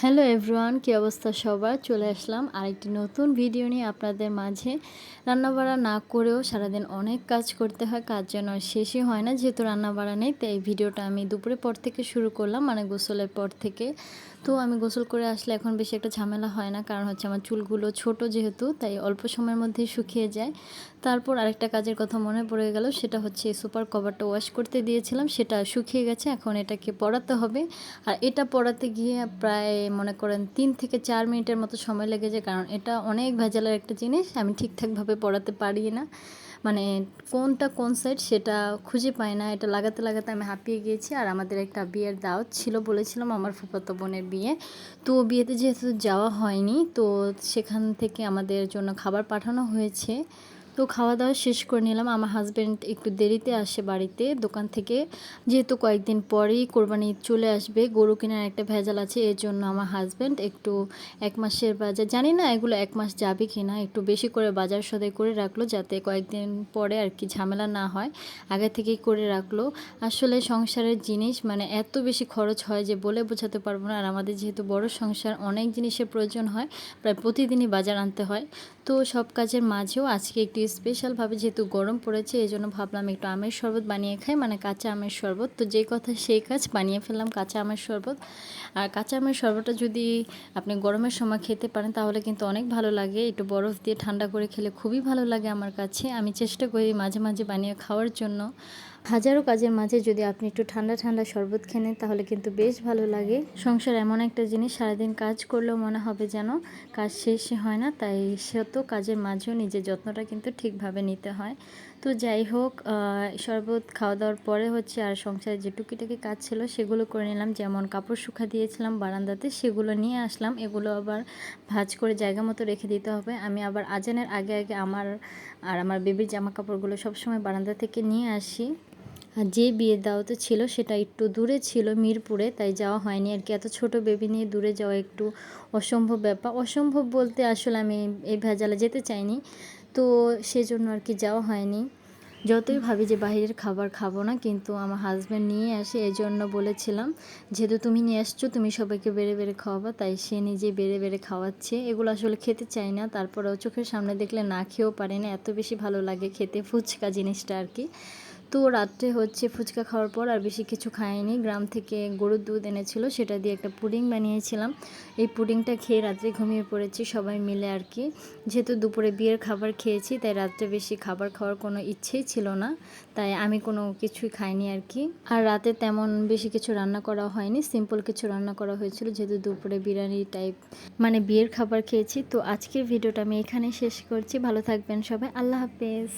Hello everyone, কী অবস্থা সবার? চলে আসলাম আরেকটি নতুন ভিডিও নিয়ে আপনাদের মাঝে। রান্নাবাড়া না করেও সারাদিন অনেক কাজ করতে হয়, কাজ যেন আর শেষই হয় না যেহেতু রান্নাবাড়া নেই। তাই এই ভিডিওটা আমি দুপুরের পর থেকে শুরু করলাম, মানে গোসলের পর থেকে। তো আমি গোসল করে আসলে এখন বেশি একটা ঝামেলা হয় না, কারণ হচ্ছে আমার চুলগুলো ছোট যেহেতু, তাই অল্প সময়ের মধ্যেই শুকিয়ে যায়। তারপর আরেকটা কাজের কথা মনে পড়ে গেল, সেটা হচ্ছে সুপার কভারটা ওয়াশ করতে দিয়েছিলাম, সেটা শুকিয়ে গেছে। এখন এটাকে পরাতে হবে, আর এটা পরাতে গিয়ে প্রায় মনে করেন 3 থেকে 4 মিনিটের মতো সময় লেগে যায়, কারণ এটা অনেক ভেজালের একটা জিনিস। আমি ঠিকঠাকভাবে পরাতে পারি না, মানে কোনটা কোন সাইড সেটা খুঁজে পাই না। এটা লাগাতে লাগাতে আমি হাঁপিয়ে গিয়েছি। আর আমাদের একটা বিয়ের দাওয়াত ছিল, বলেছিলাম আমার ফুফাতো বোনের বিয়ে। তো বিয়েতে যেহেতু যাওয়া হয়নি, তো সেখান থেকে আমাদের জন্য খাবার পাঠানো হয়েছে। তো খাওয়া দাওয়া শেষ করে নিলাম। আমার হাজব্যান্ড একটু দেরিতে আসে বাড়িতে দোকান থেকে, যেহেতু কয়েকদিন পরেই কোরবানি ঈদ চলে আসবে, গরু কেনার একটা ভেজাল আছে। এর জন্য আমার হাজব্যান্ড একটু 1 মাসের বাজার, জানি না এগুলো 1 মাস যাবে কি না, একটু বেশি করে বাজার সদাই করে রাখলো, যাতে কয়েকদিন পরে আর কি ঝামেলা না হয়, আগে থেকেই করে রাখলো। আসলে সংসারের জিনিস মানে এত বেশি খরচ হয় যে বলে বোঝাতে পারবো না। আর আমাদের যেহেতু বড় সংসার, অনেক জিনিসের প্রয়োজন হয়, প্রায় প্রতিদিনই বাজার আনতে হয়। তো সব কাজের মাঝেও আজকে একটু স্পেশালভাবে যেহেতু গরম পড়েছে, এই জন্য ভাবলাম একটু আমের শরবত বানিয়ে খাই, মানে কাঁচা আমের শরবত। তো যেই কথা সেই কাজ, বানিয়ে ফেললাম কাঁচা আমের শরবত। আর কাঁচা আমের শরবতটা যদি আপনি গরমের সময় খেতে পারেন তাহলে কিন্তু অনেক ভালো লাগে। একটু বরফ দিয়ে ঠান্ডা করে খেলে খুবই ভালো লাগে আমার কাছে। আমি চেষ্টা করি মাঝে মাঝে বানিয়ে খাওয়ার জন্য। হাজারো কাজের মাঝে যদি আপনি একটু ঠান্ডা ঠান্ডা শরবত খেয়ে নেন তাহলে কিন্তু বেশ ভালো লাগে। সংসার এমন একটা জিনিস, সারাদিন কাজ করলেও মনে হবে যেন কাজ শেষই হয় না, তাই শত কাজের মাঝেও নিজের যত্নটা কিন্তু ঠিকভাবে নিতে হয়। তো যাই হোক, শরবত খাওয়া দাওয়ার পরে হচ্ছে আর সংসারে যে টুকিটাকি কাজ ছিল সেগুলো করে নিলাম। যেমন কাপড় শুকা দিয়েছিলাম বারান্দাতে, সেগুলো নিয়ে আসলাম। এগুলো আবার ভাঁজ করে জায়গা মতো রেখে দিতে হবে। আমি আবার আজানের আগে আগে আমার বেবির জামা কাপড়গুলো সবসময় বারান্দা থেকে নিয়ে আসি। আর যে বিয়ের দাওয়াতে ছিল সেটা একটু দূরে ছিল, মিরপুরে, তাই যাওয়া হয়নি আর কি। এত ছোট বেবি নিয়ে দূরে যাওয়া একটু অসম্ভব ব্যাপার। অসম্ভব বলতে আসলে আমি এই ভেজালে যেতে চাইনি, তো সেজন্য আর কি যাওয়া হয়নি। যতই ভাবি যে বাইরের খাবার খাবো না, কিন্তু আমার হাজব্যান্ড নিয়ে আসে, এই জন্য বলেছিলাম যেহেতু তুমি নিয়ে আসছো তুমি সবাইকে বেড়ে বেড়ে খাওয়াবা, তাই সে নিজে বেড়ে বেড়ে খাওয়াচ্ছে। এগুলো আসলে খেতে চাই না, তারপরেও চোখের সামনে দেখলে না খেয়েও পারি না, এত বেশি ভালো লাগে খেতে ফুচকা জিনিসটা আর কি। তো রাত্রে হচ্ছে ফুচকা খাওয়ার পর আর বেশি কিছু খাইনি। গ্রাম থেকে গরুর দুধ এনেছিল, সেটা দিয়ে একটা পুডিং বানিয়েছিলাম। এই পুডিংটা খেয়ে রাত্রে ঘুমিয়ে পড়েছি সবাই মিলে আর কি। যেহেতু দুপুরে বিয়ের খাবার খেয়েছি, তাই রাত্রে বেশি খাবার খাওয়ার কোনো ইচ্ছেই ছিল না, তাই আমি কোনো কিছুই খাইনি আর কি। আর রাতে তেমন বেশি কিছু রান্না করা হয়নি, সিম্পল কিছু রান্না করা হয়েছিল, যেহেতু দুপুরে বিরিয়ানি টাইপ মানে বিয়ের খাবার খেয়েছি। তো আজকের ভিডিওটা আমি এখানেই শেষ করছি। ভালো থাকবেন সবাই, আল্লাহ হাফেজ।